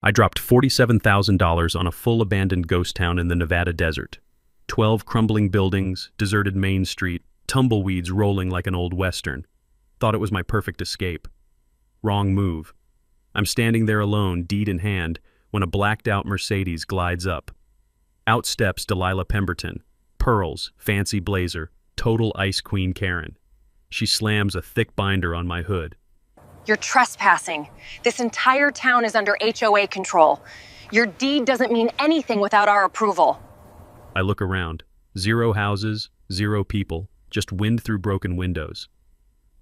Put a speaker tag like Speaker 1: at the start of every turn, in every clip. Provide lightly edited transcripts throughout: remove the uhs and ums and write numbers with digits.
Speaker 1: I dropped $47,000 on a full abandoned ghost town in the Nevada desert. 12 crumbling buildings, deserted Main Street, tumbleweeds rolling like an old western. Thought it was my perfect escape. Wrong move. I'm standing there alone, deed in hand, when a blacked-out Mercedes glides up. Out steps Delilah Pemberton. Pearls, fancy blazer, total Ice Queen Karen. She slams a thick binder on my hood.
Speaker 2: You're trespassing. This entire town is under HOA control. Your deed doesn't mean anything without our approval.
Speaker 1: I look around. 0 houses, 0 people, just wind through broken windows.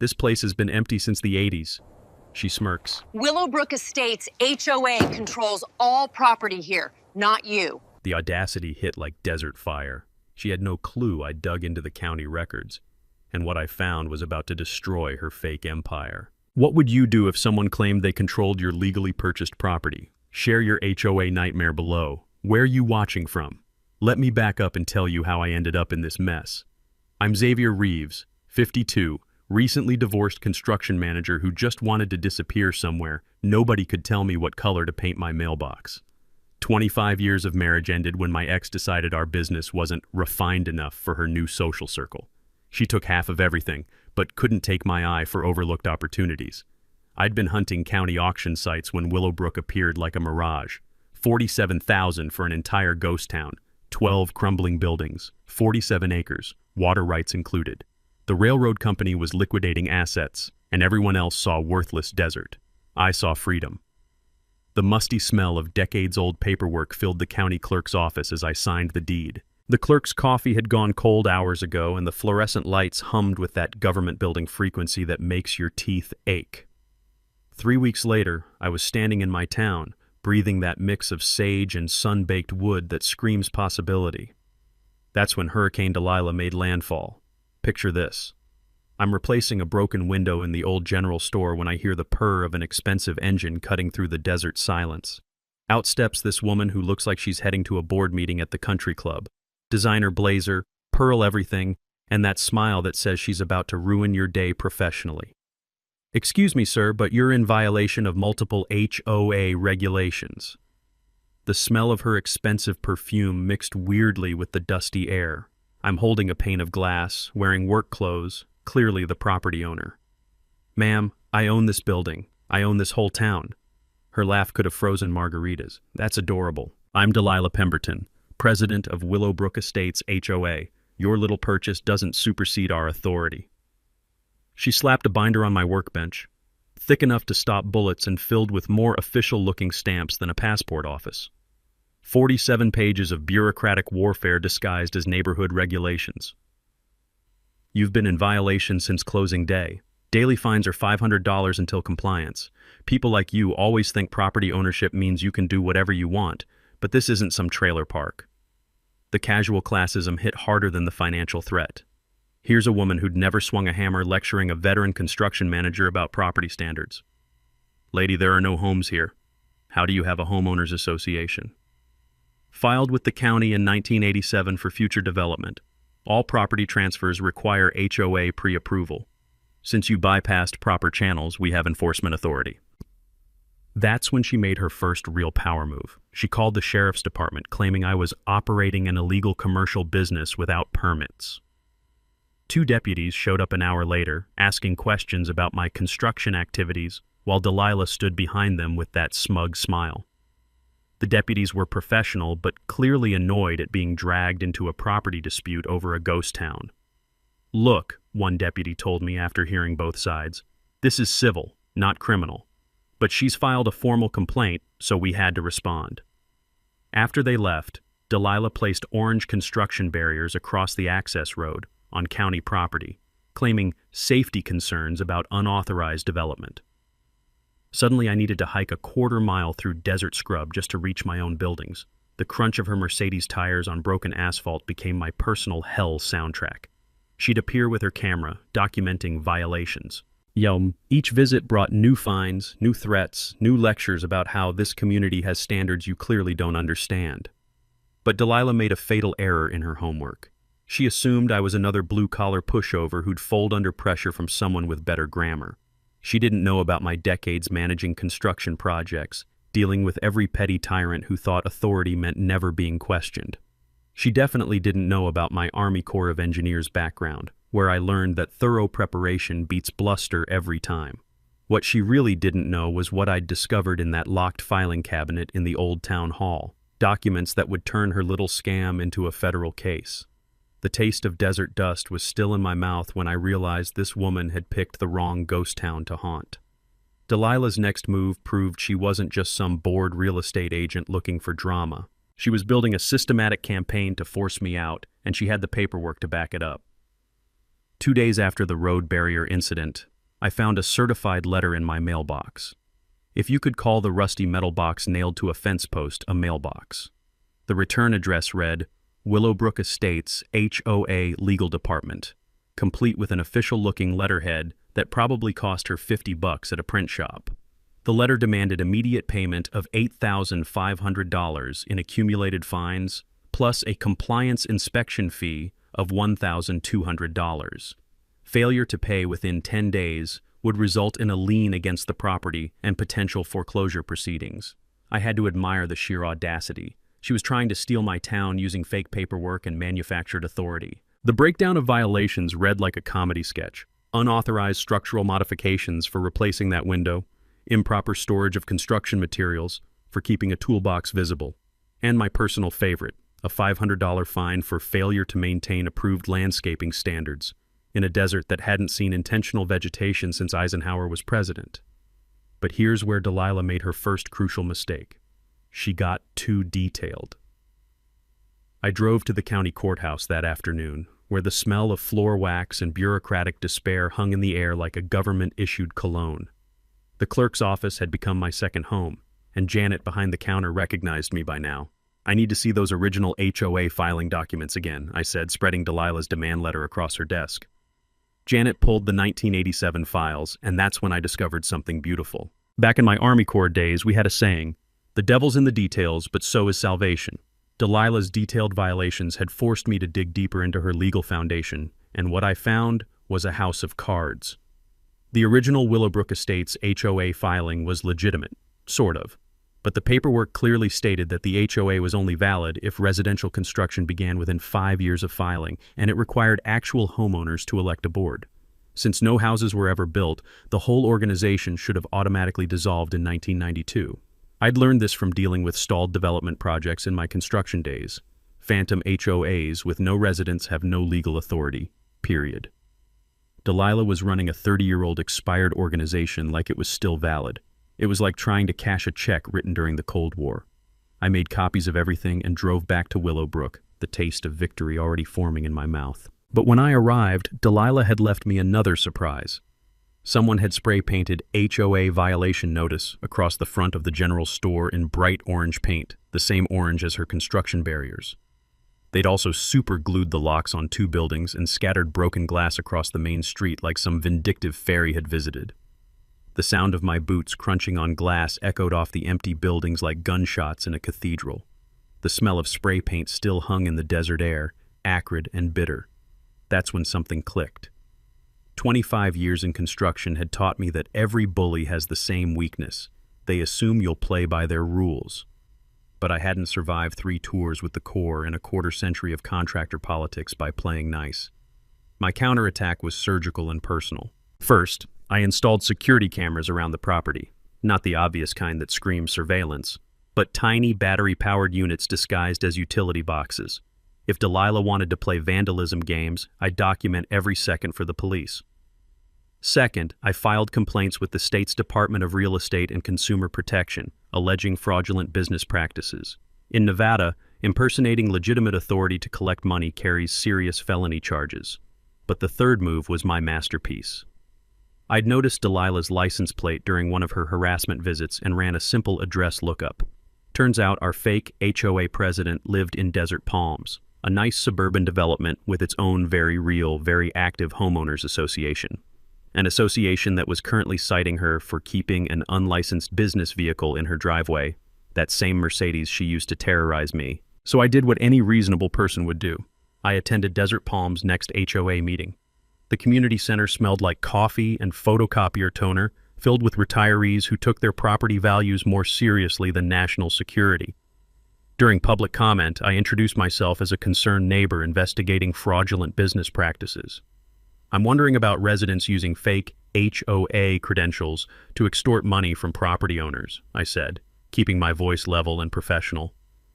Speaker 1: This place has been empty since the 80s. She smirks.
Speaker 2: Willowbrook Estates HOA controls all property here, not you.
Speaker 1: The audacity hit like desert fire. She had no clue I dug into the county records, and what I found was about to destroy her fake empire. What would you do if someone claimed they controlled your legally purchased property? Share your HOA nightmare below. Where are you watching from? Let me back up and tell you how I ended up in this mess. I'm Xavier Reeves, 52, recently divorced construction manager who just wanted to disappear somewhere. Nobody could tell me what color to paint my mailbox. 25 years of marriage ended when my ex decided our business wasn't refined enough for her new social circle. She took half of everything, but couldn't take my eye for overlooked opportunities. I'd been hunting county auction sites when Willowbrook appeared like a mirage. $47,000 for an entire ghost town, 12 crumbling buildings, 47 acres, water rights included. The railroad company was liquidating assets, and everyone else saw worthless desert. I saw freedom. The musty smell of decades-old paperwork filled the county clerk's office as I signed the deed. The clerk's coffee had gone cold hours ago, and the fluorescent lights hummed with that government building frequency that makes your teeth ache. 3 weeks later, I was standing in my town, breathing that mix of sage and sun-baked wood that screams possibility. That's when Hurricane Delilah made landfall. Picture this. I'm replacing a broken window in the old general store when I hear the purr of an expensive engine cutting through the desert silence. Out steps this woman who looks like she's heading to a board meeting at the country club. Designer blazer, pearl everything, and that smile that says she's about to ruin your day professionally. Excuse me, sir, but you're in violation of multiple HOA regulations. The smell of her expensive perfume mixed weirdly with the dusty air. I'm holding a pane of glass, wearing work clothes, clearly the property owner. Ma'am, I own this building. I own this whole town. Her laugh could have frozen margaritas. That's adorable. I'm Delilah Pemberton, president of Willowbrook Estates HOA. Your little purchase doesn't supersede our authority. She slapped a binder on my workbench, thick enough to stop bullets and filled with more official-looking stamps than a passport office. 47 pages of bureaucratic warfare disguised as neighborhood regulations. You've been in violation since closing day. Daily fines are $500 until compliance. People like you always think property ownership means you can do whatever you want, but this isn't some trailer park. The casual classism hit harder than the financial threat. Here's a woman who'd never swung a hammer lecturing a veteran construction manager about property standards. Lady, there are no homes here. How do you have a homeowners association? Filed with the county in 1987 for future development. All property transfers require HOA pre-approval. Since you bypassed proper channels, we have enforcement authority. That's when she made her first real power move. She called the sheriff's department, claiming I was operating an illegal commercial business without permits. 2 deputies showed up an hour later, asking questions about my construction activities, while Delilah stood behind them with that smug smile. The deputies were professional, but clearly annoyed at being dragged into a property dispute over a ghost town. Look, one deputy told me after hearing both sides, this is civil, not criminal. But she's filed a formal complaint, so we had to respond. After they left, Delilah placed orange construction barriers across the access road on county property, claiming safety concerns about unauthorized development. Suddenly I needed to hike a quarter-mile through desert scrub just to reach my own buildings. The crunch of her Mercedes tires on broken asphalt became my personal hell soundtrack. She'd appear with her camera, documenting violations. Each visit brought new fines, new threats, new lectures about how this community has standards you clearly don't understand. But Delilah made a fatal error in her homework. She assumed I was another blue-collar pushover who'd fold under pressure from someone with better grammar. She didn't know about my decades managing construction projects, dealing with every petty tyrant who thought authority meant never being questioned. She definitely didn't know about my Army Corps of Engineers background, where I learned that thorough preparation beats bluster every time. What she really didn't know was what I'd discovered in that locked filing cabinet in the old town hall, documents that would turn her little scam into a federal case. The taste of desert dust was still in my mouth when I realized this woman had picked the wrong ghost town to haunt. Delilah's next move proved she wasn't just some bored real estate agent looking for drama. She was building a systematic campaign to force me out, and she had the paperwork to back it up. 2 days after the road barrier incident, I found a certified letter in my mailbox. If you could call the rusty metal box nailed to a fence post a mailbox. The return address read, Willowbrook Estates, HOA Legal Department, complete with an official-looking letterhead that probably cost her $50 at a print shop. The letter demanded immediate payment of $8,500 in accumulated fines, plus a compliance inspection fee of $1,200. Failure to pay within 10 days would result in a lien against the property and potential foreclosure proceedings. I had to admire the sheer audacity. She was trying to steal my town using fake paperwork and manufactured authority. The breakdown of violations read like a comedy sketch. Unauthorized structural modifications for replacing that window, improper storage of construction materials for keeping a toolbox visible, and my personal favorite, a $500 fine for failure to maintain approved landscaping standards in a desert that hadn't seen intentional vegetation since Eisenhower was president. But here's where Delilah made her first crucial mistake. She got too detailed. I drove to the county courthouse that afternoon, where the smell of floor wax and bureaucratic despair hung in the air like a government-issued cologne. The clerk's office had become my second home, and Janet behind the counter recognized me by now. I need to see those original HOA filing documents again, I said, spreading Delilah's demand letter across her desk. Janet pulled the 1987 files, and that's when I discovered something beautiful. Back in my Army Corps days, we had a saying, "The devil's in the details, but so is salvation." Delilah's detailed violations had forced me to dig deeper into her legal foundation, and what I found was a house of cards. The original Willowbrook Estates HOA filing was legitimate, sort of, but the paperwork clearly stated that the HOA was only valid if residential construction began within 5 years of filing, and it required actual homeowners to elect a board. Since no houses were ever built, the whole organization should have automatically dissolved in 1992. I'd learned this from dealing with stalled development projects in my construction days. Phantom HOAs with no residents have no legal authority, period. Delilah was running a 30-year-old expired organization like it was still valid. It was like trying to cash a check written during the Cold War. I made copies of everything and drove back to Willowbrook, the taste of victory already forming in my mouth. But when I arrived, Delilah had left me another surprise. Someone had spray-painted HOA violation notice across the front of the general store in bright orange paint, the same orange as her construction barriers. They'd also super-glued the locks on 2 buildings and scattered broken glass across the main street like some vindictive fairy had visited. The sound of my boots crunching on glass echoed off the empty buildings like gunshots in a cathedral. The smell of spray paint still hung in the desert air, acrid and bitter. That's when something clicked. 25 years in construction had taught me that every bully has the same weakness. They assume you'll play by their rules. But I hadn't survived 3 tours with the Corps and a quarter-century of contractor politics by playing nice. My counterattack was surgical and personal. First, I installed security cameras around the property. Not the obvious kind that scream surveillance, but tiny battery-powered units disguised as utility boxes. If Delilah wanted to play vandalism games, I'd document every second for the police. Second, I filed complaints with the state's Department of Real Estate and Consumer Protection, alleging fraudulent business practices. In Nevada, impersonating legitimate authority to collect money carries serious felony charges. But the third move was my masterpiece. I'd noticed Delilah's license plate during one of her harassment visits and ran a simple address lookup. Turns out our fake HOA president lived in Desert Palms, a nice suburban development with its own very real, very active homeowners association. An association that was currently citing her for keeping an unlicensed business vehicle in her driveway, that same Mercedes she used to terrorize me. So I did what any reasonable person would do. I attended Desert Palms' next HOA meeting. The community center smelled like coffee and photocopier toner, filled with retirees who took their property values more seriously than national security. During public comment, I introduced myself as a concerned neighbor investigating fraudulent business practices. I'm wondering about residents using fake HOA credentials to extort money from property owners, I said, keeping my voice level and professional.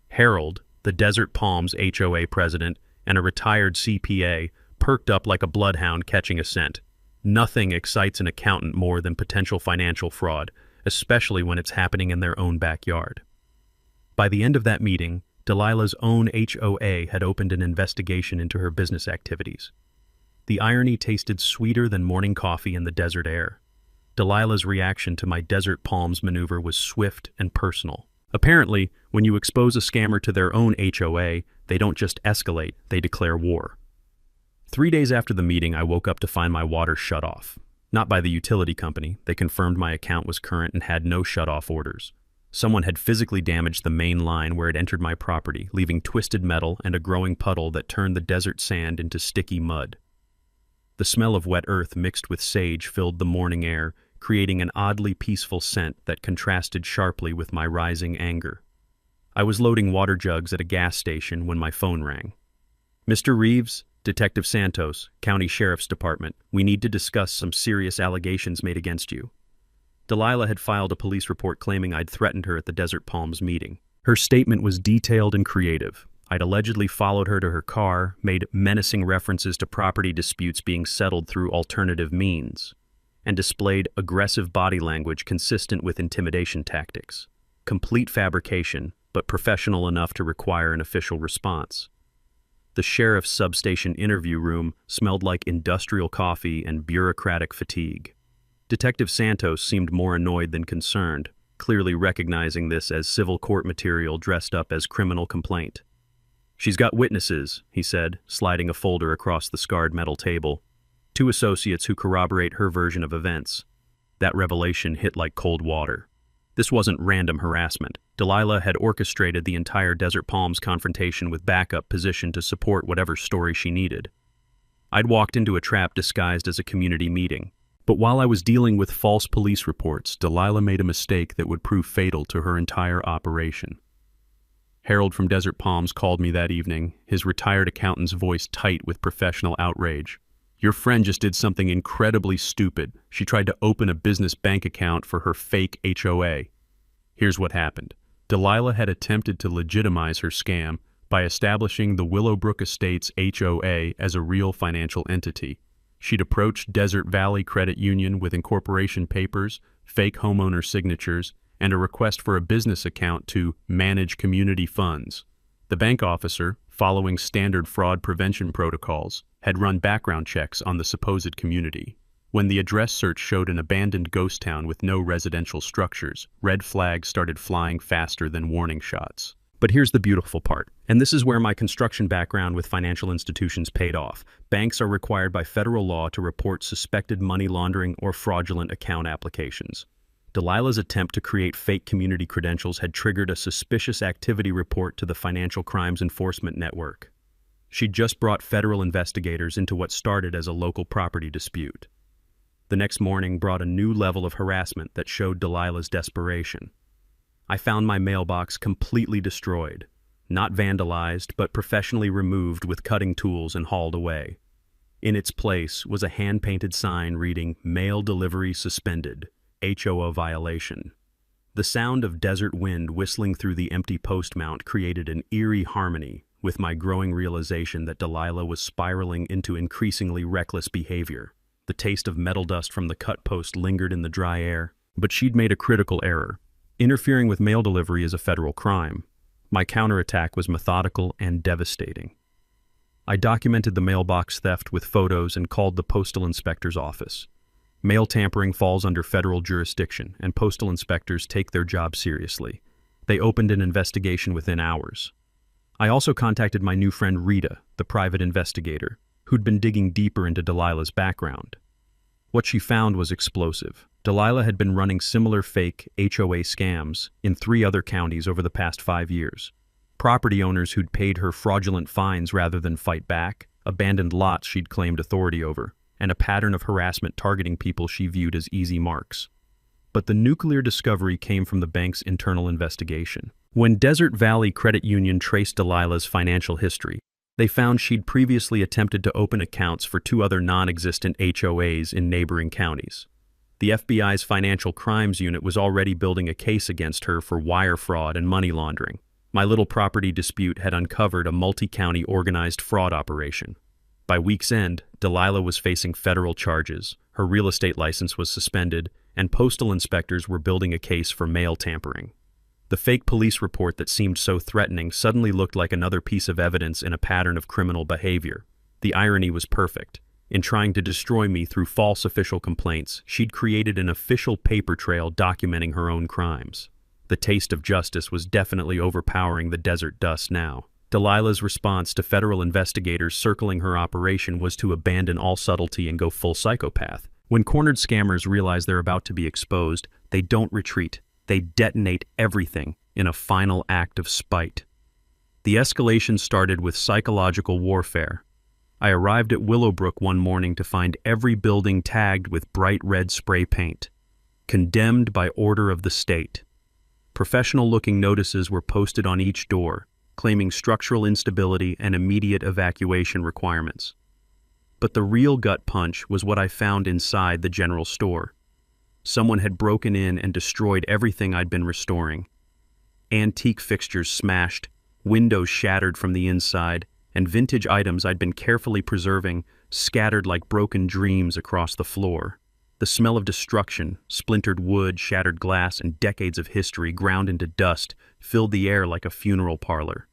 Speaker 1: Harold, the Desert Palms HOA president and a retired CPA, perked up like a bloodhound catching a scent. Nothing excites an accountant more than potential financial fraud, especially when it's happening in their own backyard. By the end of that meeting, Delilah's own HOA had opened an investigation into her business activities. The irony tasted sweeter than morning coffee in the desert air. Delilah's reaction to my Desert Palms maneuver was swift and personal. Apparently, when you expose a scammer to their own HOA, they don't just escalate, they declare war. 3 days after the meeting, I woke up to find my water shut off. Not by the utility company. They confirmed my account was current and had no shut-off orders. Someone had physically damaged the main line where it entered my property, leaving twisted metal and a growing puddle that turned the desert sand into sticky mud. The smell of wet earth mixed with sage filled the morning air, creating an oddly peaceful scent that contrasted sharply with my rising anger. I was loading water jugs at a gas station when my phone rang. "Mr. Reeves, Detective Santos, County Sheriff's Department, we need to discuss some serious allegations made against you." Delilah had filed a police report claiming I'd threatened her at the Desert Palms meeting. Her statement was detailed and creative. I'd allegedly followed her to her car, made menacing references to property disputes being settled through alternative means, and displayed aggressive body language consistent with intimidation tactics. Complete fabrication, but professional enough to require an official response. The sheriff's substation interview room smelled like industrial coffee and bureaucratic fatigue. Detective Santos seemed more annoyed than concerned, clearly recognizing this as civil court material dressed up as criminal complaint. "She's got witnesses," he said, sliding a folder across the scarred metal table. "2 associates who corroborate her version of events." That revelation hit like cold water. This wasn't random harassment. Delilah had orchestrated the entire Desert Palms confrontation with backup positioned to support whatever story she needed. I'd walked into a trap disguised as a community meeting. But while I was dealing with false police reports, Delilah made a mistake that would prove fatal to her entire operation. Harold from Desert Palms called me that evening, his retired accountant's voice tight with professional outrage. "Your friend just did something incredibly stupid. She tried to open a business bank account for her fake HOA. Here's what happened. Delilah had attempted to legitimize her scam by establishing the Willowbrook Estates HOA as a real financial entity. She'd approached Desert Valley Credit Union with incorporation papers, fake homeowner signatures, and a request for a business account to manage community funds. The bank officer, following standard fraud prevention protocols, had run background checks on the supposed community. When the address search showed an abandoned ghost town with no residential structures, red flags started flying faster than warning shots. But here's the beautiful part, and this is where my construction background with financial institutions paid off. Banks are required by federal law to report suspected money laundering or fraudulent account applications. Delilah's attempt to create fake community credentials had triggered a suspicious activity report to the Financial Crimes Enforcement Network. She'd just brought federal investigators into what started as a local property dispute. The next morning brought a new level of harassment that showed Delilah's desperation. I found my mailbox completely destroyed, not vandalized, but professionally removed with cutting tools and hauled away. In its place was a hand-painted sign reading, "Mail delivery suspended, HOA violation." The sound of desert wind whistling through the empty post mount created an eerie harmony with my growing realization that Delilah was spiraling into increasingly reckless behavior. The taste of metal dust from the cut post lingered in the dry air, but she'd made a critical error. Interfering with mail delivery is a federal crime. My counterattack was methodical and devastating. I documented the mailbox theft with photos and called the postal inspector's office. Mail tampering falls under federal jurisdiction, and postal inspectors take their job seriously. They opened an investigation within hours. I also contacted my new friend Rita, the private investigator, who'd been digging deeper into Delilah's background. What she found was explosive. Delilah had been running similar fake HOA scams in 3 other counties over the past 5 years. Property owners who'd paid her fraudulent fines rather than fight back, abandoned lots she'd claimed authority over, and a pattern of harassment targeting people she viewed as easy marks. But the nuclear discovery came from the bank's internal investigation. When Desert Valley Credit Union traced Delilah's financial history, they found she'd previously attempted to open accounts for two other non-existent HOAs in neighboring counties. The FBI's Financial Crimes Unit was already building a case against her for wire fraud and money laundering. My little property dispute had uncovered a multi-county organized fraud operation. By week's end, Delilah was facing federal charges, her real estate license was suspended, and postal inspectors were building a case for mail tampering. The fake police report that seemed so threatening suddenly looked like another piece of evidence in a pattern of criminal behavior. The irony was perfect. In trying to destroy me through false official complaints, she'd created an official paper trail documenting her own crimes. The taste of justice was definitely overpowering the desert dust now. Delilah's response to federal investigators circling her operation was to abandon all subtlety and go full psychopath. When cornered scammers realize they're about to be exposed, they don't retreat. They detonate everything in a final act of spite. The escalation started with psychological warfare. I arrived at Willowbrook one morning to find every building tagged with bright red spray paint. Condemned by order of the state. Professional-looking notices were posted on each door, claiming structural instability and immediate evacuation requirements. But the real gut punch was what I found inside the general store. Someone had broken in and destroyed everything I'd been restoring. Antique fixtures smashed, windows shattered from the inside, and vintage items I'd been carefully preserving scattered like broken dreams across the floor. The smell of destruction, splintered wood, shattered glass, and decades of history ground into dust filled the air like a funeral parlor.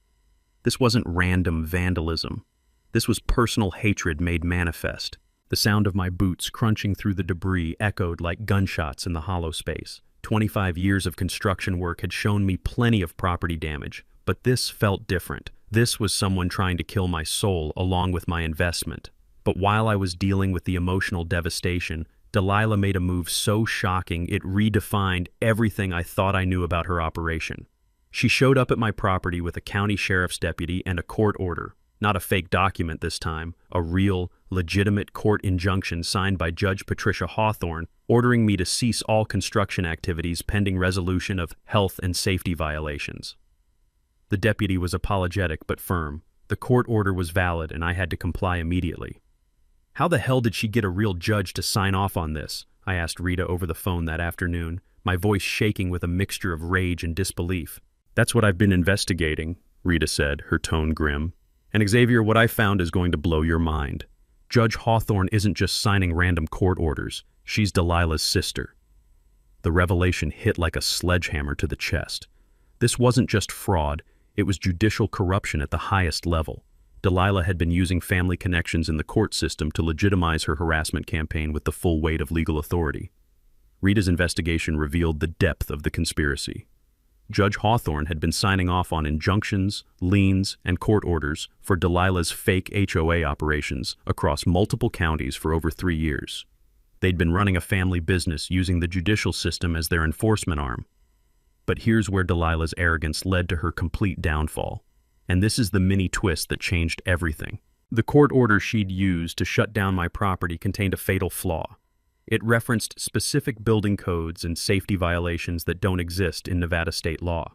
Speaker 1: This wasn't random vandalism. This was personal hatred made manifest. The sound of my boots crunching through the debris echoed like gunshots in the hollow space. 25 years of construction work had shown me plenty of property damage, but this felt different. This was someone trying to kill my soul along with my investment. But while I was dealing with the emotional devastation, Delilah made a move so shocking it redefined everything I thought I knew about her operation. She showed up at my property with a county sheriff's deputy and a court order. Not a fake document this time, a real, legitimate court injunction signed by Judge Patricia Hawthorne, ordering me to cease all construction activities pending resolution of health and safety violations. The deputy was apologetic but firm. The court order was valid and I had to comply immediately. How the hell did she get a real judge to sign off on this? I asked Rita over the phone that afternoon, my voice shaking with a mixture of rage and disbelief. That's what I've been investigating, Rita said, her tone grim. And Xavier, what I found is going to blow your mind. Judge Hawthorne isn't just signing random court orders. She's Delilah's sister. The revelation hit like a sledgehammer to the chest. This wasn't just fraud, it was judicial corruption at the highest level. Delilah had been using family connections in the court system to legitimize her harassment campaign with the full weight of legal authority. Rita's investigation revealed the depth of the conspiracy. Judge Hawthorne had been signing off on injunctions, liens, and court orders for Delilah's fake HOA operations across multiple counties for over 3 years. They'd been running a family business using the judicial system as their enforcement arm. But here's where Delilah's arrogance led to her complete downfall. And this is the mini twist that changed everything. The court order she'd used to shut down my property contained a fatal flaw. It referenced specific building codes and safety violations that don't exist in Nevada state law.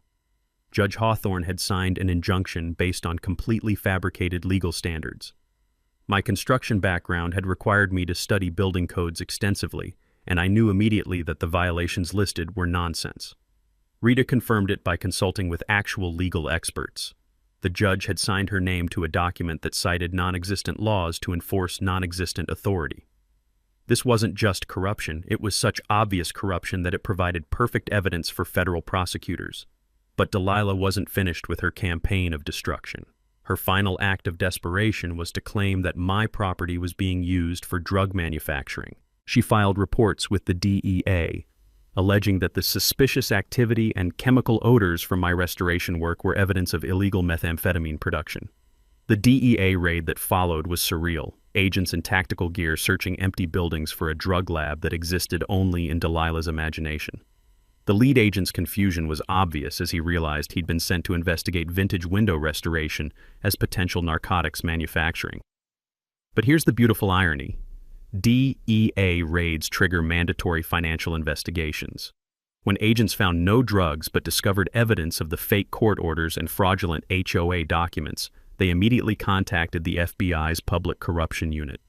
Speaker 1: Judge Hawthorne had signed an injunction based on completely fabricated legal standards. My construction background had required me to study building codes extensively, and I knew immediately that the violations listed were nonsense. Rita confirmed it by consulting with actual legal experts. The judge had signed her name to a document that cited non-existent laws to enforce non-existent authority. This wasn't just corruption, it was such obvious corruption that it provided perfect evidence for federal prosecutors. But Delilah wasn't finished with her campaign of destruction. Her final act of desperation was to claim that my property was being used for drug manufacturing. She filed reports with the DEA, alleging that the suspicious activity and chemical odors from my restoration work were evidence of illegal methamphetamine production. The DEA raid that followed was surreal. Agents in tactical gear searching empty buildings for a drug lab that existed only in Delilah's imagination. The lead agent's confusion was obvious as he realized he'd been sent to investigate vintage window restoration as potential narcotics manufacturing. But here's the beautiful irony. DEA raids trigger mandatory financial investigations. When agents found no drugs but discovered evidence of the fake court orders and fraudulent HOA documents, they immediately contacted the FBI's Public Corruption Unit.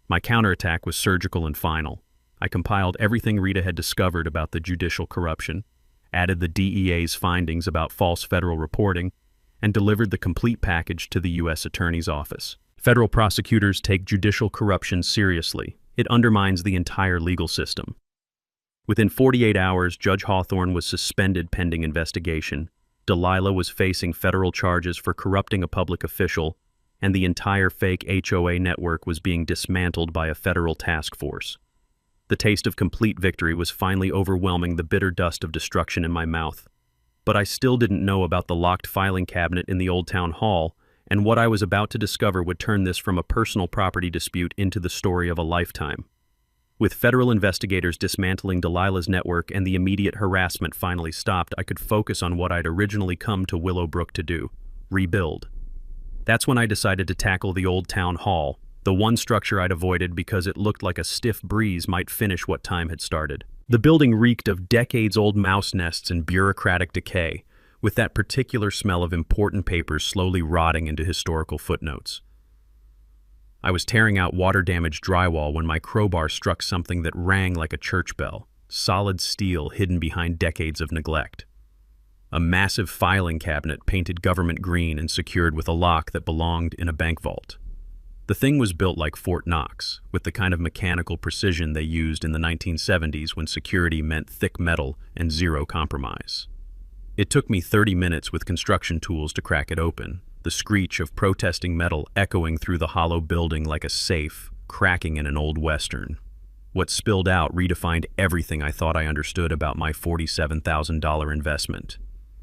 Speaker 1: My counterattack was surgical and final. I compiled everything Rita had discovered about the judicial corruption, added the DEA's findings about false federal reporting, and delivered the complete package to the U.S. Attorney's Office. Federal prosecutors take judicial corruption seriously. It undermines the entire legal system. Within 48 hours, Judge Hawthorne was suspended pending investigation. Delilah was facing federal charges for corrupting a public official, and the entire fake HOA network was being dismantled by a federal task force. The taste of complete victory was finally overwhelming the bitter dust of destruction in my mouth. But I still didn't know about the locked filing cabinet in the old town hall, and what I was about to discover would turn this from a personal property dispute into the story of a lifetime. With federal investigators dismantling Delilah's network and the immediate harassment finally stopped, I could focus on what I'd originally come to Willowbrook to do: rebuild. That's when I decided to tackle the old town hall, the one structure I'd avoided because it looked like a stiff breeze might finish what time had started. The building reeked of decades-old mouse nests and bureaucratic decay, with that particular smell of important papers slowly rotting into historical footnotes. I was tearing out water-damaged drywall when my crowbar struck something that rang like a church bell, solid steel hidden behind decades of neglect. A massive filing cabinet painted government green and secured with a lock that belonged in a bank vault. The thing was built like Fort Knox, with the kind of mechanical precision they used in the 1970s when security meant thick metal and zero compromise. It took me 30 minutes with construction tools to crack it open, the screech of protesting metal echoing through the hollow building like a safe, cracking in an old western. What spilled out redefined everything I thought I understood about my $47,000 investment.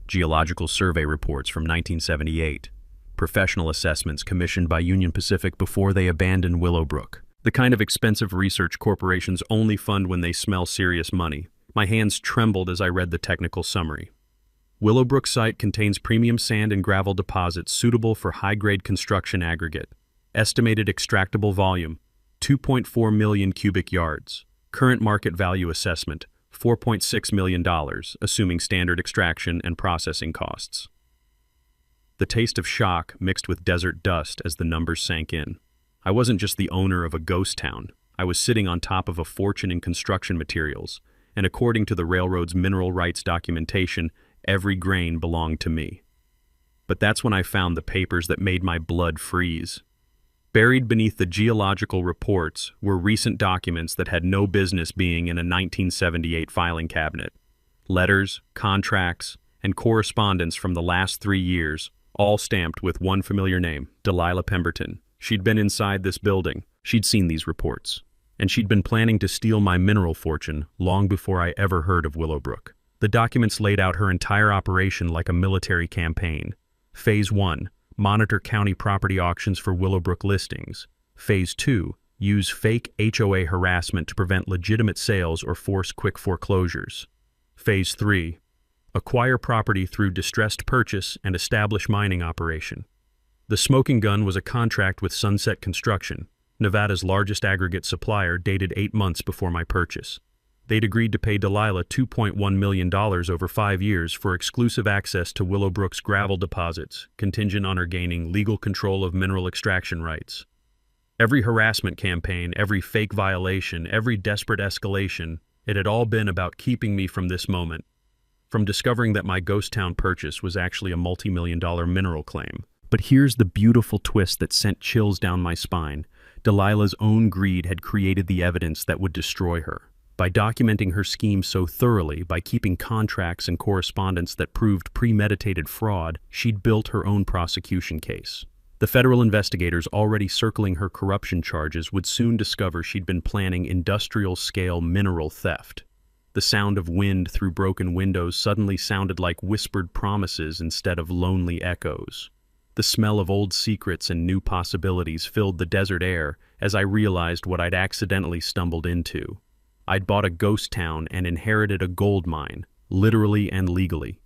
Speaker 1: Geological survey reports from 1978. Professional assessments commissioned by Union Pacific before they abandoned Willowbrook. The kind of expensive research corporations only fund when they smell serious money. My hands trembled as I read the technical summary. Willowbrook site contains premium sand and gravel deposits suitable for high-grade construction aggregate. Estimated extractable volume, 2.4 million cubic yards. Current market value assessment, $4.6 million, assuming standard extraction and processing costs. The taste of shock mixed with desert dust as the numbers sank in. I wasn't just the owner of a ghost town. I was sitting on top of a fortune in construction materials, and according to the railroad's mineral rights documentation, every grain belonged to me. But that's when I found the papers that made my blood freeze. Buried beneath the geological reports were recent documents that had no business being in a 1978 filing cabinet. Letters, contracts, and correspondence from the last 3 years, all stamped with one familiar name, Delilah Pemberton. She'd been inside this building. She'd seen these reports. And she'd been planning to steal my mineral fortune long before I ever heard of Willowbrook. The documents laid out her entire operation like a military campaign. Phase 1, monitor county property auctions for Willowbrook listings. Phase 2, use fake HOA harassment to prevent legitimate sales or force quick foreclosures. Phase 3, acquire property through distressed purchase and establish mining operation. The smoking gun was a contract with Sunset Construction, Nevada's largest aggregate supplier, dated 8 months before my purchase. They'd agreed to pay Delilah $2.1 million over 5 years for exclusive access to Willowbrook's gravel deposits, contingent on her gaining legal control of mineral extraction rights. Every harassment campaign, every fake violation, every desperate escalation, it had all been about keeping me from this moment, from discovering that my ghost town purchase was actually a multi-million-dollar mineral claim. But here's the beautiful twist that sent chills down my spine. Delilah's own greed had created the evidence that would destroy her. By documenting her scheme so thoroughly, by keeping contracts and correspondence that proved premeditated fraud, she'd built her own prosecution case. The federal investigators already circling her corruption charges would soon discover she'd been planning industrial-scale mineral theft. The sound of wind through broken windows suddenly sounded like whispered promises instead of lonely echoes. The smell of old secrets and new possibilities filled the desert air as I realized what I'd accidentally stumbled into. I'd bought a ghost town and inherited a gold mine, literally and legally.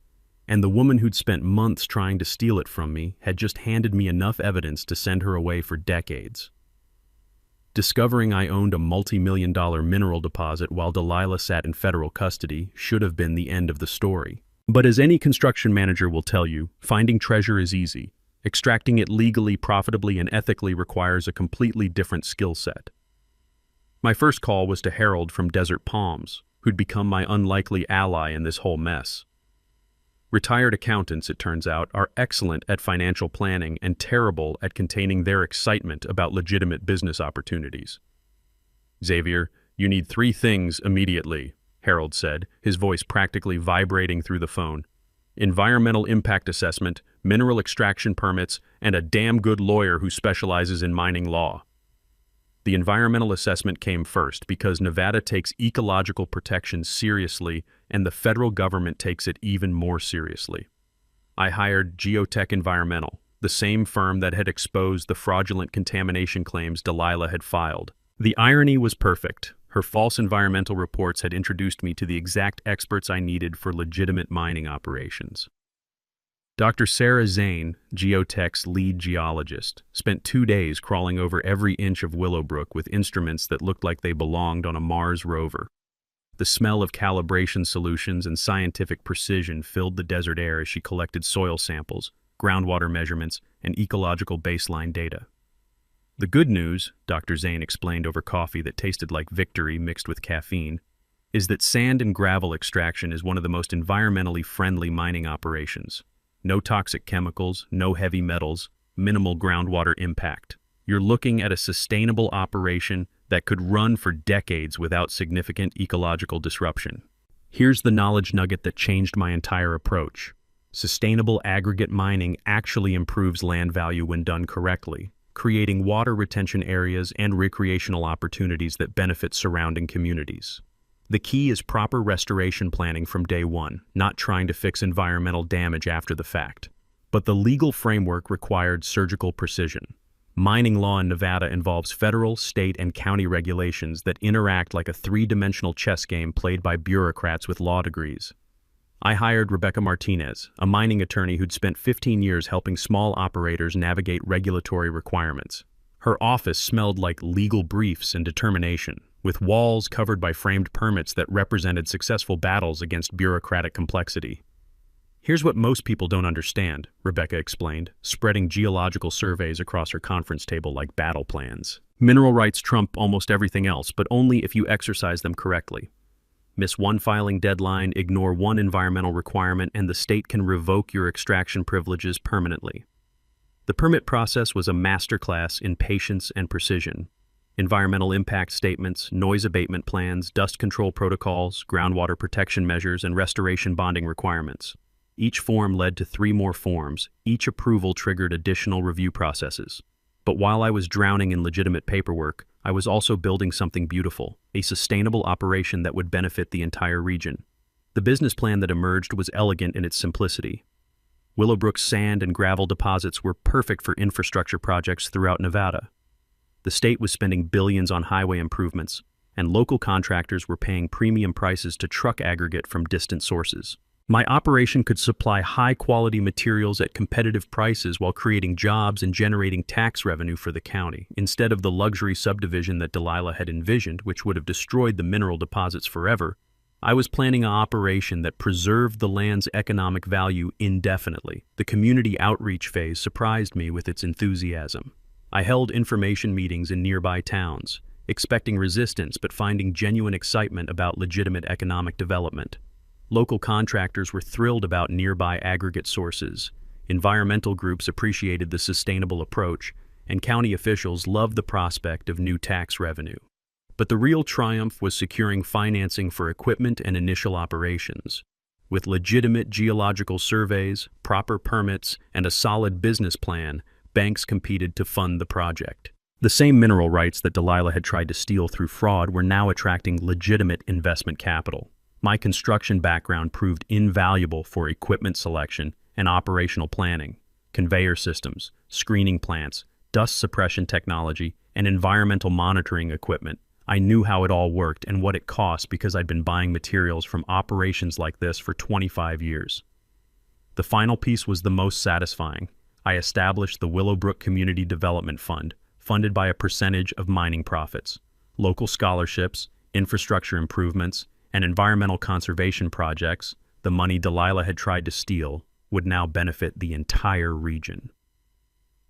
Speaker 1: And the woman who'd spent months trying to steal it from me had just handed me enough evidence to send her away for decades. Discovering I owned a multi-million-dollar mineral deposit while Delilah sat in federal custody should have been the end of the story. But as any construction manager will tell you, finding treasure is easy. Extracting it legally, profitably, and ethically requires a completely different skill set. My first call was to Harold from Desert Palms, who'd become my unlikely ally in this whole mess. Retired accountants, it turns out, are excellent at financial planning and terrible at containing their excitement about legitimate business opportunities. "Xavier, you need 3 things immediately," Harold said, his voice practically vibrating through the phone. "Environmental impact assessment, mineral extraction permits, and a damn good lawyer who specializes in mining law." The environmental assessment came first because Nevada takes ecological protection seriously and the federal government takes it even more seriously. I hired Geotech Environmental, the same firm that had exposed the fraudulent contamination claims Delilah had filed. The irony was perfect. Her false environmental reports had introduced me to the exact experts I needed for legitimate mining operations. Dr. Sarah Zane, Geotech's lead geologist, spent 2 days crawling over every inch of Willowbrook with instruments that looked like they belonged on a Mars rover. The smell of calibration solutions and scientific precision filled the desert air as she collected soil samples, groundwater measurements, and ecological baseline data. The good news, Dr. Zane explained over coffee that tasted like victory mixed with caffeine, is that sand and gravel extraction is one of the most environmentally friendly mining operations. No toxic chemicals, no heavy metals, minimal groundwater impact. You're looking at a sustainable operation that could run for decades without significant ecological disruption. Here's the knowledge nugget that changed my entire approach. Sustainable aggregate mining actually improves land value when done correctly, creating water retention areas and recreational opportunities that benefit surrounding communities. The key is proper restoration planning from day one, not trying to fix environmental damage after the fact. But the legal framework required surgical precision. Mining law in Nevada involves federal, state, and county regulations that interact like a 3-dimensional chess game played by bureaucrats with law degrees. I hired Rebecca Martinez, a mining attorney who'd spent 15 years helping small operators navigate regulatory requirements. Her office smelled like legal briefs and determination, with walls covered by framed permits that represented successful battles against bureaucratic complexity. "Here's what most people don't understand," Rebecca explained, spreading geological surveys across her conference table like battle plans. "Mineral rights trump almost everything else, but only if you exercise them correctly. Miss one filing deadline, ignore one environmental requirement, and the state can revoke your extraction privileges permanently." The permit process was a masterclass in patience and precision. Environmental impact statements, noise abatement plans, dust control protocols, groundwater protection measures, and restoration bonding requirements. Each form led to 3 more forms. Each approval triggered additional review processes. But while I was drowning in legitimate paperwork, I was also building something beautiful, a sustainable operation that would benefit the entire region. The business plan that emerged was elegant in its simplicity. Willowbrook's sand and gravel deposits were perfect for infrastructure projects throughout Nevada. The state was spending billions on highway improvements, and local contractors were paying premium prices to truck aggregate from distant sources. My operation could supply high-quality materials at competitive prices while creating jobs and generating tax revenue for the county, instead of the luxury subdivision that Delilah had envisioned, which would have destroyed the mineral deposits forever. I was planning an operation that preserved the land's economic value indefinitely. The community outreach phase surprised me with its enthusiasm. I held information meetings in nearby towns, expecting resistance but finding genuine excitement about legitimate economic development. Local contractors were thrilled about nearby aggregate sources. Environmental groups appreciated the sustainable approach, and county officials loved the prospect of new tax revenue. But the real triumph was securing financing for equipment and initial operations. With legitimate geological surveys, proper permits, and a solid business plan, banks competed to fund the project. The same mineral rights that Delilah had tried to steal through fraud were now attracting legitimate investment capital. My construction background proved invaluable for equipment selection and operational planning, conveyor systems, screening plants, dust suppression technology, and environmental monitoring equipment. I knew how it all worked and what it cost because I'd been buying materials from operations like this for 25 years. The final piece was the most satisfying. I established the Willowbrook Community Development Fund, funded by a percentage of mining profits. Local scholarships, infrastructure improvements, and environmental conservation projects, the money Delilah had tried to steal, would now benefit the entire region.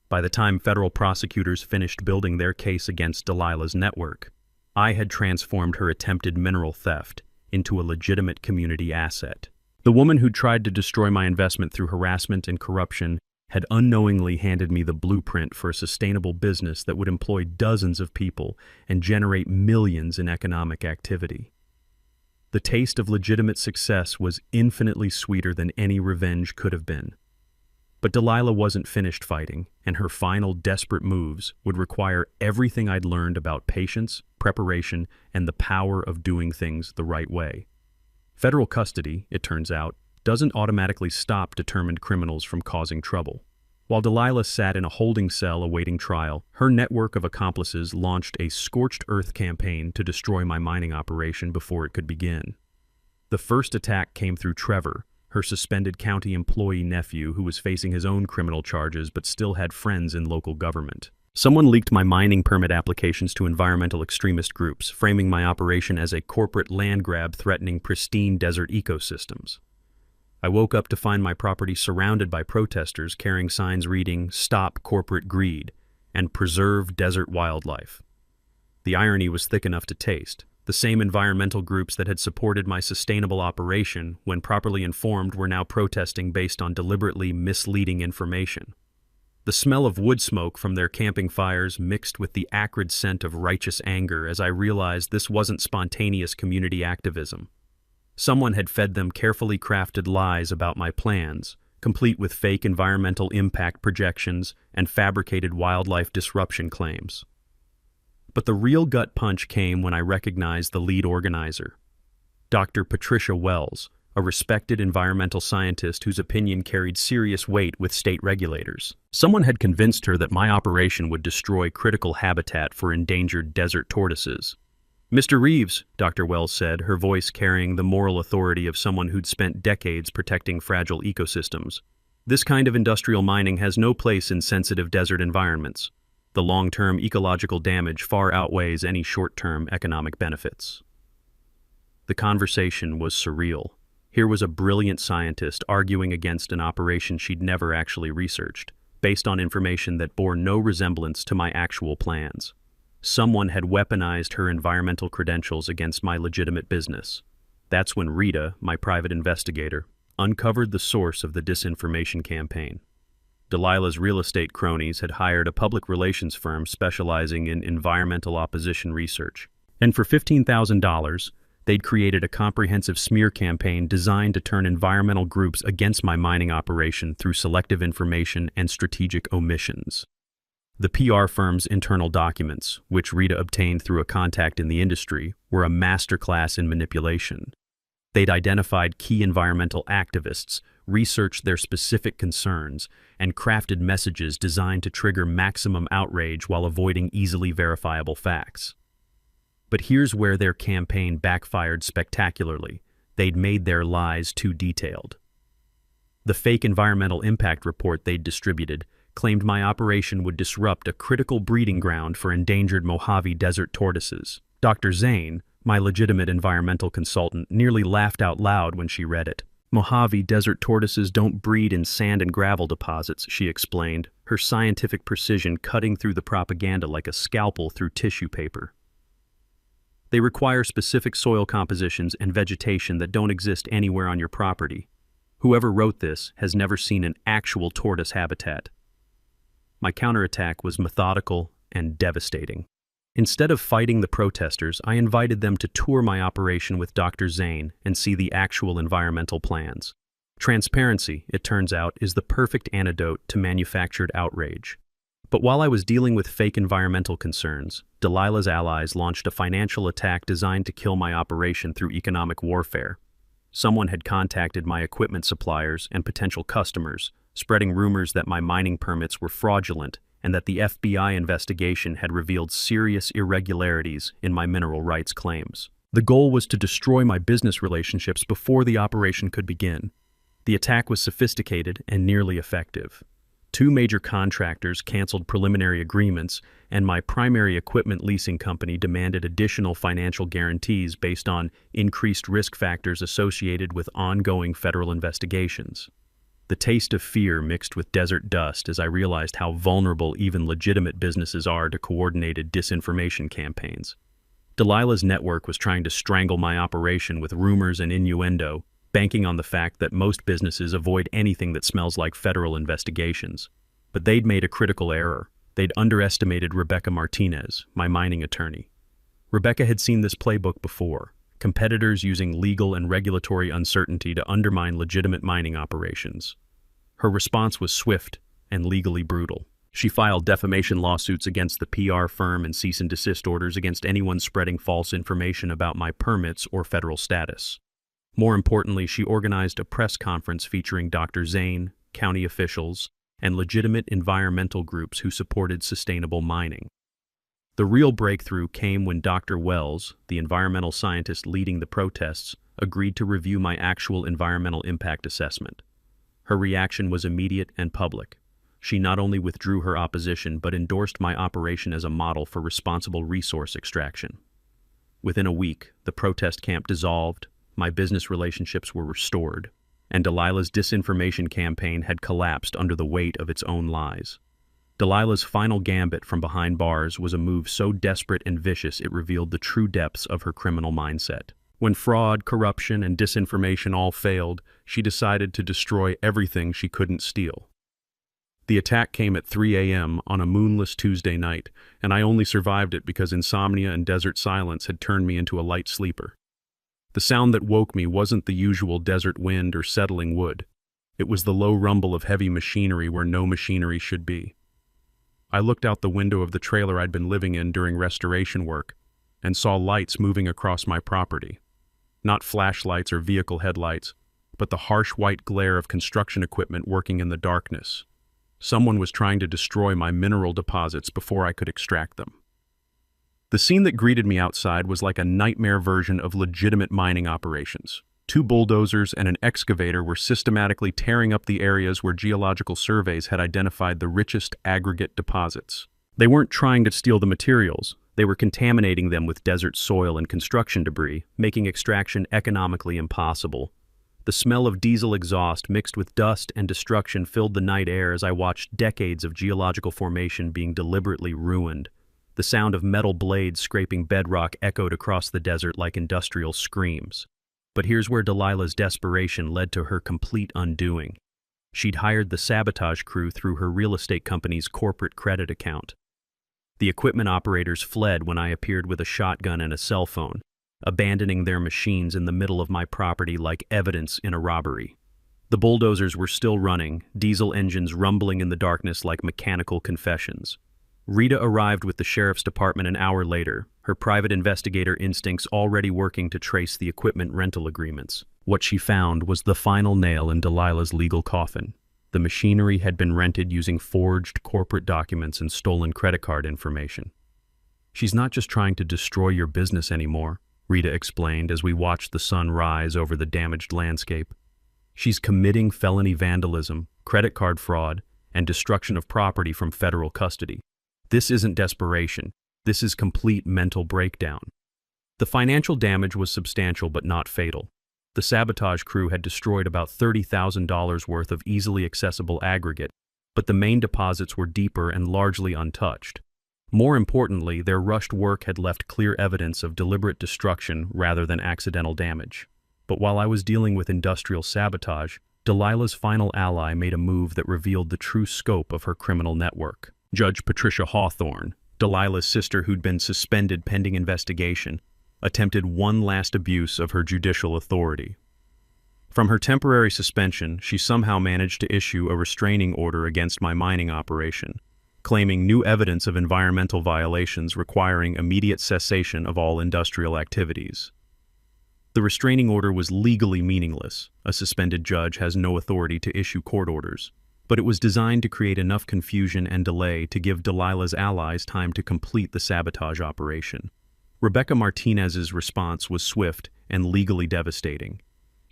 Speaker 1: By the time federal prosecutors finished building their case against Delilah's network, I had transformed her attempted mineral theft into a legitimate community asset. The woman who tried to destroy my investment through harassment and corruption had unknowingly handed me the blueprint for a sustainable business that would employ dozens of people and generate millions in economic activity. The taste of legitimate success was infinitely sweeter than any revenge could have been. But Delilah wasn't finished fighting, and her final desperate moves would require everything I'd learned about patience, preparation, and the power of doing things the right way. Federal custody, it turns out, doesn't automatically stop determined criminals from causing trouble. While Delilah sat in a holding cell awaiting trial, her network of accomplices launched a scorched earth campaign to destroy my mining operation before it could begin. The first attack came through Trevor, her suspended county employee nephew who was facing his own criminal charges but still had friends in local government. Someone leaked my mining permit applications to environmental extremist groups, framing my operation as a corporate land grab threatening pristine desert ecosystems. I woke up to find my property surrounded by protesters carrying signs reading, "Stop Corporate Greed," and "Preserve Desert Wildlife." The irony was thick enough to taste. The same environmental groups that had supported my sustainable operation, when properly informed, were now protesting based on deliberately misleading information. The smell of wood smoke from their camping fires mixed with the acrid scent of righteous anger as I realized this wasn't spontaneous community activism. Someone had fed them carefully crafted lies about my plans, complete with fake environmental impact projections and fabricated wildlife disruption claims. But the real gut punch came when I recognized the lead organizer, Dr. Patricia Wells, a respected environmental scientist whose opinion carried serious weight with state regulators. Someone had convinced her that my operation would destroy critical habitat for endangered desert tortoises. "Mr. Reeves," Dr. Wells said, her voice carrying the moral authority of someone who'd spent decades protecting fragile ecosystems, "this kind of industrial mining has no place in sensitive desert environments. The long-term ecological damage far outweighs any short-term economic benefits." The conversation was surreal. Here was a brilliant scientist arguing against an operation she'd never actually researched, based on information that bore no resemblance to my actual plans. Someone had weaponized her environmental credentials against my legitimate business. That's when Rita, my private investigator, uncovered the source of the disinformation campaign. Delilah's real estate cronies had hired a public relations firm specializing in environmental opposition research. And for $15,000, they'd created a comprehensive smear campaign designed to turn environmental groups against my mining operation through selective information and strategic omissions. The PR firm's internal documents, which Rita obtained through a contact in the industry, were a masterclass in manipulation. They'd identified key environmental activists, researched their specific concerns, and crafted messages designed to trigger maximum outrage while avoiding easily verifiable facts. But here's where their campaign backfired spectacularly. They'd made their lies too detailed. The fake environmental impact report they'd distributed claimed my operation would disrupt a critical breeding ground for endangered Mojave desert tortoises. Dr. Zane, my legitimate environmental consultant, nearly laughed out loud when she read it. "Mojave desert tortoises don't breed in sand and gravel deposits," she explained, her scientific precision cutting through the propaganda like a scalpel through tissue paper. "They require specific soil compositions and vegetation that don't exist anywhere on your property. Whoever wrote this has never seen an actual tortoise habitat." My counterattack was methodical and devastating. Instead of fighting the protesters, I invited them to tour my operation with Dr. Zane and see the actual environmental plans. Transparency, it turns out, is the perfect antidote to manufactured outrage. But while I was dealing with fake environmental concerns, Delilah's allies launched a financial attack designed to kill my operation through economic warfare. Someone had contacted my equipment suppliers and potential customers, spreading rumors that my mining permits were fraudulent and that the FBI investigation had revealed serious irregularities in my mineral rights claims. The goal was to destroy my business relationships before the operation could begin. The attack was sophisticated and nearly effective. Two major contractors canceled preliminary agreements, and my primary equipment leasing company demanded additional financial guarantees based on increased risk factors associated with ongoing federal investigations. The taste of fear mixed with desert dust as I realized how vulnerable even legitimate businesses are to coordinated disinformation campaigns. Delilah's network was trying to strangle my operation with rumors and innuendo, banking on the fact that most businesses avoid anything that smells like federal investigations. But they'd made a critical error. They'd underestimated Rebecca Martinez, my mining attorney. Rebecca had seen this playbook before, competitors using legal and regulatory uncertainty to undermine legitimate mining operations. Her response was swift and legally brutal. She filed defamation lawsuits against the PR firm and cease and desist orders against anyone spreading false information about my permits or federal status. More importantly, she organized a press conference featuring Dr. Zane, county officials, and legitimate environmental groups who supported sustainable mining. The real breakthrough came when Dr. Wells, the environmental scientist leading the protests, agreed to review my actual environmental impact assessment. Her reaction was immediate and public. She not only withdrew her opposition but endorsed my operation as a model for responsible resource extraction. Within a week, the protest camp dissolved, my business relationships were restored, and Delilah's disinformation campaign had collapsed under the weight of its own lies. Delilah's final gambit from behind bars was a move so desperate and vicious it revealed the true depths of her criminal mindset. When fraud, corruption, and disinformation all failed, she decided to destroy everything she couldn't steal. The attack came at 3 a.m. on a moonless Tuesday night, and I only survived it because insomnia and desert silence had turned me into a light sleeper. The sound that woke me wasn't the usual desert wind or settling wood. It was the low rumble of heavy machinery where no machinery should be. I looked out the window of the trailer I'd been living in during restoration work and saw lights moving across my property. Not flashlights or vehicle headlights, but the harsh white glare of construction equipment working in the darkness. Someone was trying to destroy my mineral deposits before I could extract them. The scene that greeted me outside was like a nightmare version of legitimate mining operations. Two bulldozers and an excavator were systematically tearing up the areas where geological surveys had identified the richest aggregate deposits. They weren't trying to steal the materials, they were contaminating them with desert soil and construction debris, making extraction economically impossible. The smell of diesel exhaust mixed with dust and destruction filled the night air as I watched decades of geological formation being deliberately ruined. The sound of metal blades scraping bedrock echoed across the desert like industrial screams. But here's where Delilah's desperation led to her complete undoing. She'd hired the sabotage crew through her real estate company's corporate credit account. The equipment operators fled when I appeared with a shotgun and a cell phone, abandoning their machines in the middle of my property like evidence in a robbery. The bulldozers were still running, diesel engines rumbling in the darkness like mechanical confessions. Rita arrived with the sheriff's department an hour later, her private investigator instincts already working to trace the equipment rental agreements. What she found was the final nail in Delilah's legal coffin. The machinery had been rented using forged corporate documents and stolen credit card information. "She's not just trying to destroy your business anymore," Rita explained as we watched the sun rise over the damaged landscape. "She's committing felony vandalism, credit card fraud, and destruction of property from federal custody. This isn't desperation. This is complete mental breakdown." The financial damage was substantial but not fatal. The sabotage crew had destroyed about $30,000 worth of easily accessible aggregate, but the main deposits were deeper and largely untouched. More importantly, their rushed work had left clear evidence of deliberate destruction rather than accidental damage. But while I was dealing with industrial sabotage, Delilah's final ally made a move that revealed the true scope of her criminal network. Judge Patricia Hawthorne, Delilah's sister who'd been suspended pending investigation, attempted one last abuse of her judicial authority. From her temporary suspension, she somehow managed to issue a restraining order against my mining operation, claiming new evidence of environmental violations requiring immediate cessation of all industrial activities. The restraining order was legally meaningless. A suspended judge has no authority to issue court orders. But it was designed to create enough confusion and delay to give Delilah's allies time to complete the sabotage operation. Rebecca Martinez's response was swift and legally devastating.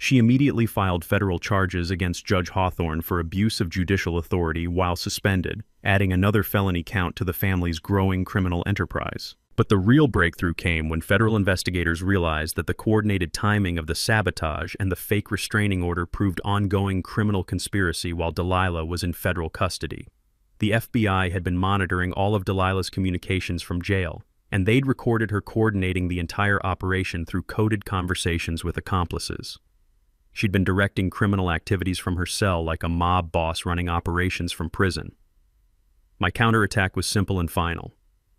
Speaker 1: She immediately filed federal charges against Judge Hawthorne for abuse of judicial authority while suspended, adding another felony count to the family's growing criminal enterprise. But the real breakthrough came when federal investigators realized that the coordinated timing of the sabotage and the fake restraining order proved ongoing criminal conspiracy while Delilah was in federal custody. The FBI had been monitoring all of Delilah's communications from jail, and they'd recorded her coordinating the entire operation through coded conversations with accomplices. She'd been directing criminal activities from her cell like a mob boss running operations from prison. My counterattack was simple and final.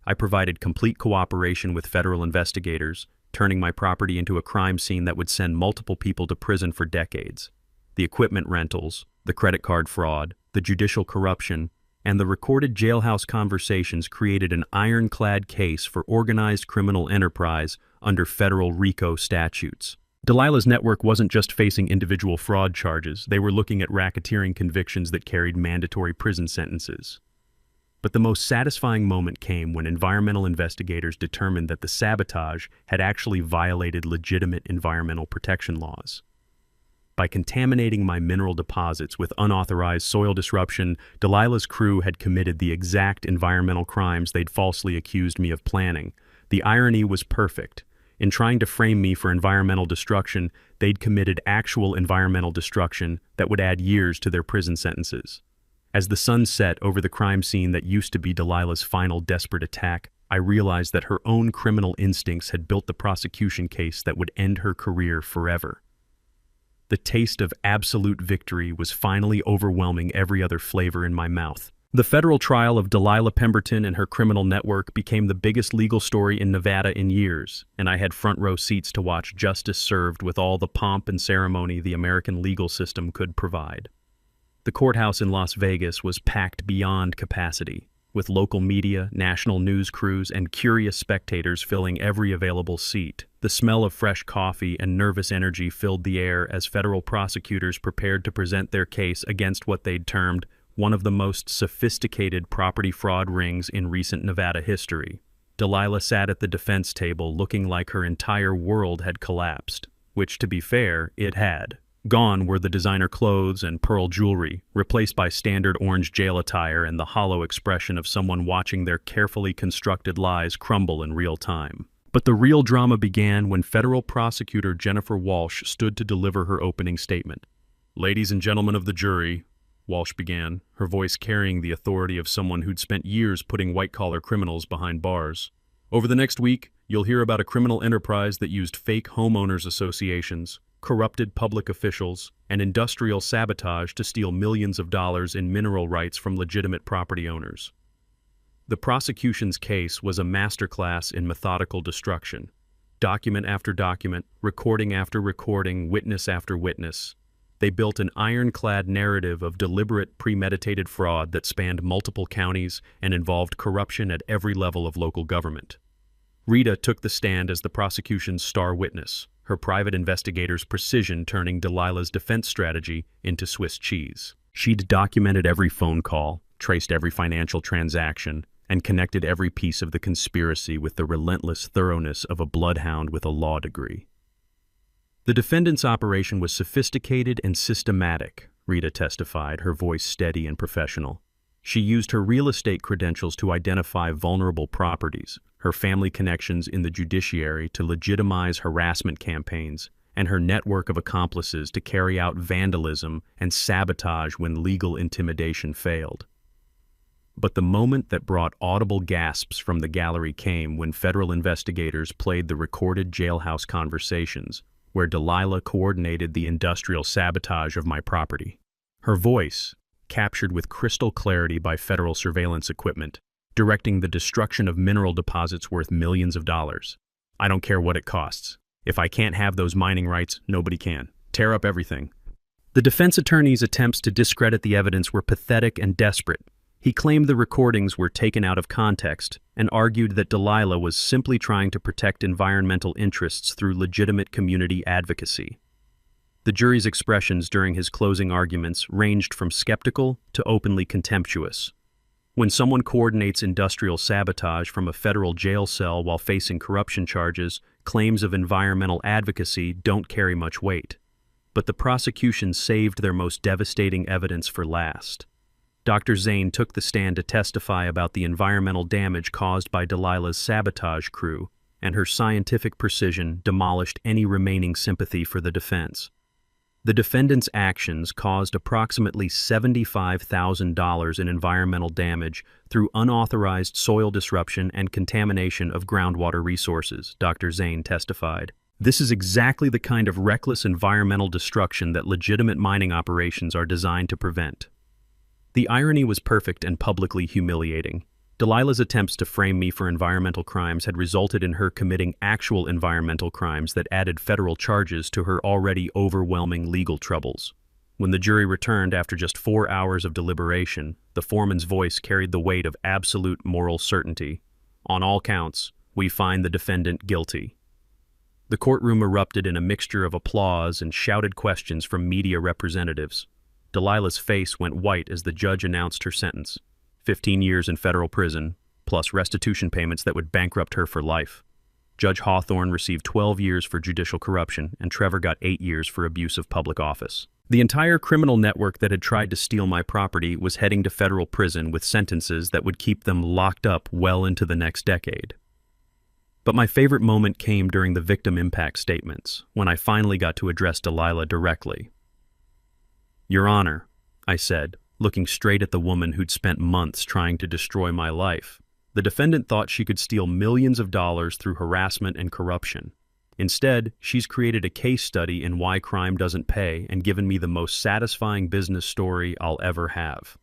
Speaker 1: I provided complete cooperation with federal investigators, turning my property into a crime scene that would send multiple people to prison for decades. The equipment rentals, the credit card fraud, the judicial corruption, and the recorded jailhouse conversations created an ironclad case for organized criminal enterprise under federal RICO statutes. Delilah's network wasn't just facing individual fraud charges, they were looking at racketeering convictions that carried mandatory prison sentences. But the most satisfying moment came when environmental investigators determined that the sabotage had actually violated legitimate environmental protection laws. By contaminating my mineral deposits with unauthorized soil disruption, Delilah's crew had committed the exact environmental crimes they'd falsely accused me of planning. The irony was perfect. In trying to frame me for environmental destruction, they'd committed actual environmental destruction that would add years to their prison sentences. As the sun set over the crime scene that used to be Delilah's final desperate attack, I realized that her own criminal instincts had built the prosecution case that would end her career forever. The taste of absolute victory was finally overwhelming every other flavor in my mouth. The federal trial of Delilah Pemberton and her criminal network became the biggest legal story in Nevada in years, and I had front row seats to watch justice served with all the pomp and ceremony the American legal system could provide. The courthouse in Las Vegas was packed beyond capacity, with local media, national news crews, and curious spectators filling every available seat. The smell of fresh coffee and nervous energy filled the air as federal prosecutors prepared to present their case against what they'd termed one of the most sophisticated property fraud rings in recent Nevada history. Delilah sat at the defense table looking like her entire world had collapsed, which, to be fair, it had. Gone were the designer clothes and pearl jewelry, replaced by standard orange jail attire and the hollow expression of someone watching their carefully constructed lies crumble in real time. But the real drama began when federal prosecutor Jennifer Walsh stood to deliver her opening statement. "Ladies and gentlemen of the jury," Walsh began, her voice carrying the authority of someone who'd spent years putting white-collar criminals behind bars. "Over the next week, you'll hear about a criminal enterprise that used fake homeowners associations, corrupted public officials, and industrial sabotage to steal millions of dollars in mineral rights from legitimate property owners." The prosecution's case was a masterclass in methodical destruction. Document after document, recording after recording, witness after witness. They built an ironclad narrative of deliberate, premeditated fraud that spanned multiple counties and involved corruption at every level of local government. Rita took the stand as the prosecution's star witness, her private investigator's precision turning Delilah's defense strategy into Swiss cheese. She'd documented every phone call, traced every financial transaction, and connected every piece of the conspiracy with the relentless thoroughness of a bloodhound with a law degree. The defendant's operation was sophisticated and systematic, Rita testified, her voice steady and professional. She used her real estate credentials to identify vulnerable properties, her family connections in the judiciary to legitimize harassment campaigns, and her network of accomplices to carry out vandalism and sabotage when legal intimidation failed. But the moment that brought audible gasps from the gallery came when federal investigators played the recorded jailhouse conversations, where Delilah coordinated the industrial sabotage of my property. Her voice, captured with crystal clarity by federal surveillance equipment, directing the destruction of mineral deposits worth millions of dollars. "I don't care what it costs. If I can't have those mining rights, nobody can. Tear up everything." The defense attorney's attempts to discredit the evidence were pathetic and desperate. He claimed the recordings were taken out of context and argued that Delilah was simply trying to protect environmental interests through legitimate community advocacy. The jury's expressions during his closing arguments ranged from skeptical to openly contemptuous. When someone coordinates industrial sabotage from a federal jail cell while facing corruption charges, claims of environmental advocacy don't carry much weight. But the prosecution saved their most devastating evidence for last. Dr. Zane took the stand to testify about the environmental damage caused by Delilah's sabotage crew, and her scientific precision demolished any remaining sympathy for the defense. The defendant's actions caused approximately $75,000 in environmental damage through unauthorized soil disruption and contamination of groundwater resources, Dr. Zane testified. This is exactly the kind of reckless environmental destruction that legitimate mining operations are designed to prevent. The irony was perfect and publicly humiliating. Delilah's attempts to frame me for environmental crimes had resulted in her committing actual environmental crimes that added federal charges to her already overwhelming legal troubles. When the jury returned after just 4 hours of deliberation, the foreman's voice carried the weight of absolute moral certainty. On all counts, we find the defendant guilty. The courtroom erupted in a mixture of applause and shouted questions from media representatives. Delilah's face went white as the judge announced her sentence. 15 years in federal prison, plus restitution payments that would bankrupt her for life. Judge Hawthorne received 12 years for judicial corruption, and Trevor got 8 years for abuse of public office. The entire criminal network that had tried to steal my property was heading to federal prison with sentences that would keep them locked up well into the next decade. But my favorite moment came during the victim impact statements, when I finally got to address Delilah directly. "Your Honor," I said, looking straight at the woman who'd spent months trying to destroy my life. The defendant thought she could steal millions of dollars through harassment and corruption. Instead, she's created a case study in why crime doesn't pay and given me the most satisfying business story I'll ever have.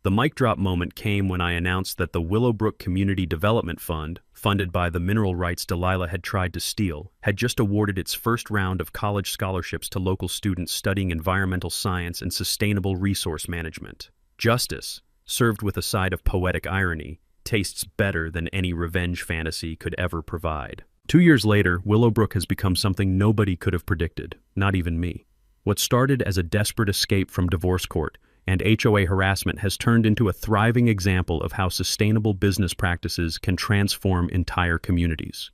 Speaker 1: The mic drop moment came when I announced that the Willowbrook Community Development Fund, funded by the mineral rights Delilah had tried to steal, had just awarded its first round of college scholarships to local students studying environmental science and sustainable resource management. Justice, served with a side of poetic irony, tastes better than any revenge fantasy could ever provide. 2 years later, Willowbrook has become something nobody could have predicted, not even me. What started as a desperate escape from divorce court and HOA harassment has turned into a thriving example of how sustainable business practices can transform entire communities.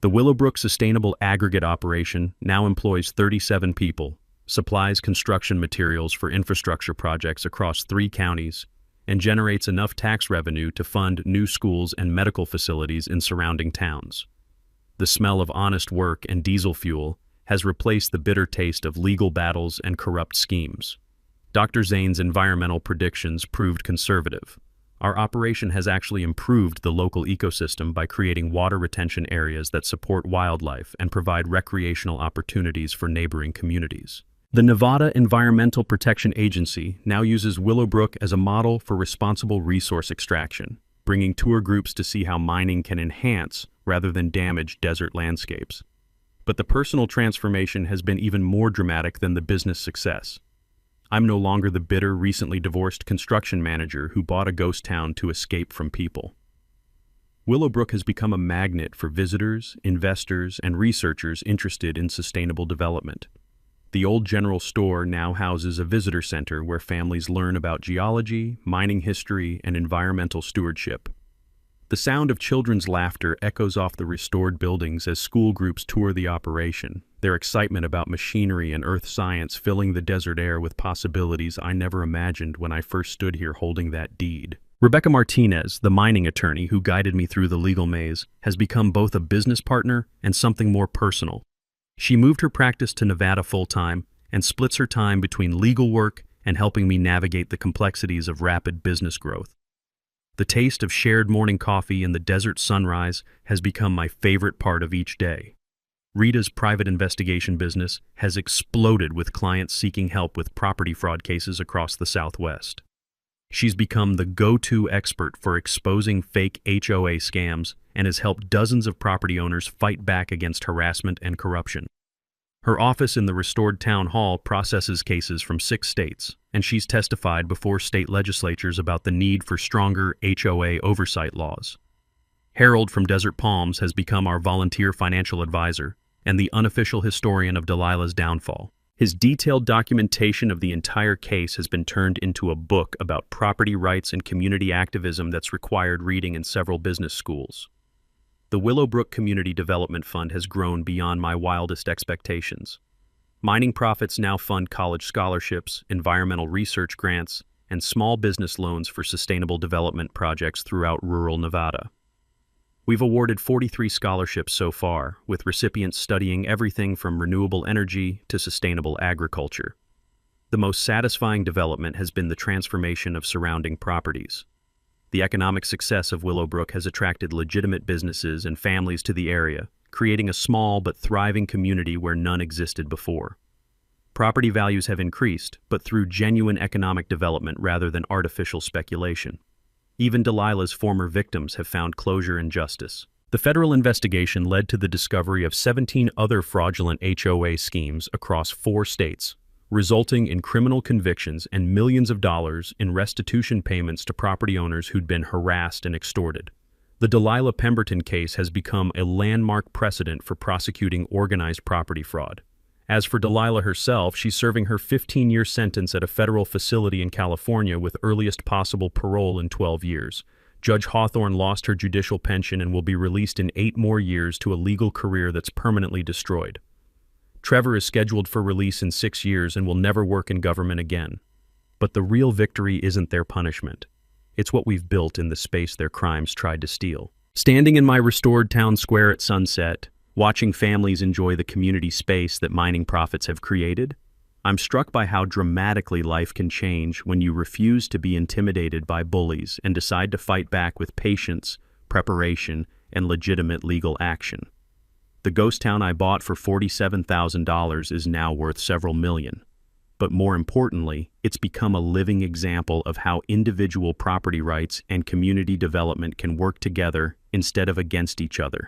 Speaker 1: The Willowbrook Sustainable Aggregate Operation now employs 37 people, supplies construction materials for infrastructure projects across 3 counties, and generates enough tax revenue to fund new schools and medical facilities in surrounding towns. The smell of honest work and diesel fuel has replaced the bitter taste of legal battles and corrupt schemes. Dr. Zane's environmental predictions proved conservative. Our operation has actually improved the local ecosystem by creating water retention areas that support wildlife and provide recreational opportunities for neighboring communities. The Nevada Environmental Protection Agency now uses Willowbrook as a model for responsible resource extraction, bringing tour groups to see how mining can enhance rather than damage desert landscapes. But the personal transformation has been even more dramatic than the business success. I'm no longer the bitter, recently divorced construction manager who bought a ghost town to escape from people. Willowbrook has become a magnet for visitors, investors, and researchers interested in sustainable development. The old general store now houses a visitor center where families learn about geology, mining history, and environmental stewardship. The sound of children's laughter echoes off the restored buildings as school groups tour the operation, their excitement about machinery and earth science filling the desert air with possibilities I never imagined when I first stood here holding that deed. Rebecca Martinez, the mining attorney who guided me through the legal maze, has become both a business partner and something more personal. She moved her practice to Nevada full-time and splits her time between legal work and helping me navigate the complexities of rapid business growth. The taste of shared morning coffee in the desert sunrise has become my favorite part of each day. Rita's private investigation business has exploded with clients seeking help with property fraud cases across the Southwest. She's become the go-to expert for exposing fake HOA scams and has helped dozens of property owners fight back against harassment and corruption. Her office in the restored town hall processes cases from 6 states, and she's testified before state legislatures about the need for stronger HOA oversight laws. Harold from Desert Palms has become our volunteer financial advisor and the unofficial historian of Delilah's downfall. His detailed documentation of the entire case has been turned into a book about property rights and community activism that's required reading in several business schools. The Willowbrook Community Development Fund has grown beyond my wildest expectations. Mining profits now fund college scholarships, environmental research grants, and small business loans for sustainable development projects throughout rural Nevada. We've awarded 43 scholarships so far, with recipients studying everything from renewable energy to sustainable agriculture. The most satisfying development has been the transformation of surrounding properties. The economic success of Willowbrook has attracted legitimate businesses and families to the area, creating a small but thriving community where none existed before. Property values have increased, but through genuine economic development rather than artificial speculation. Even Delilah's former victims have found closure and justice. The federal investigation led to the discovery of 17 other fraudulent HOA schemes across 4 states, resulting in criminal convictions and millions of dollars in restitution payments to property owners who'd been harassed and extorted. The Delilah Pemberton case has become a landmark precedent for prosecuting organized property fraud. As for Delilah herself, she's serving her 15-year sentence at a federal facility in California with earliest possible parole in 12 years. Judge Hawthorne lost her judicial pension and will be released in 8 more years to a legal career that's permanently destroyed. Trevor is scheduled for release in 6 years and will never work in government again. But the real victory isn't their punishment. It's what we've built in the space their crimes tried to steal. Standing in my restored town square at sunset, watching families enjoy the community space that mining profits have created, I'm struck by how dramatically life can change when you refuse to be intimidated by bullies and decide to fight back with patience, preparation, and legitimate legal action. The ghost town I bought for $47,000 is now worth several million. But more importantly, it's become a living example of how individual property rights and community development can work together instead of against each other.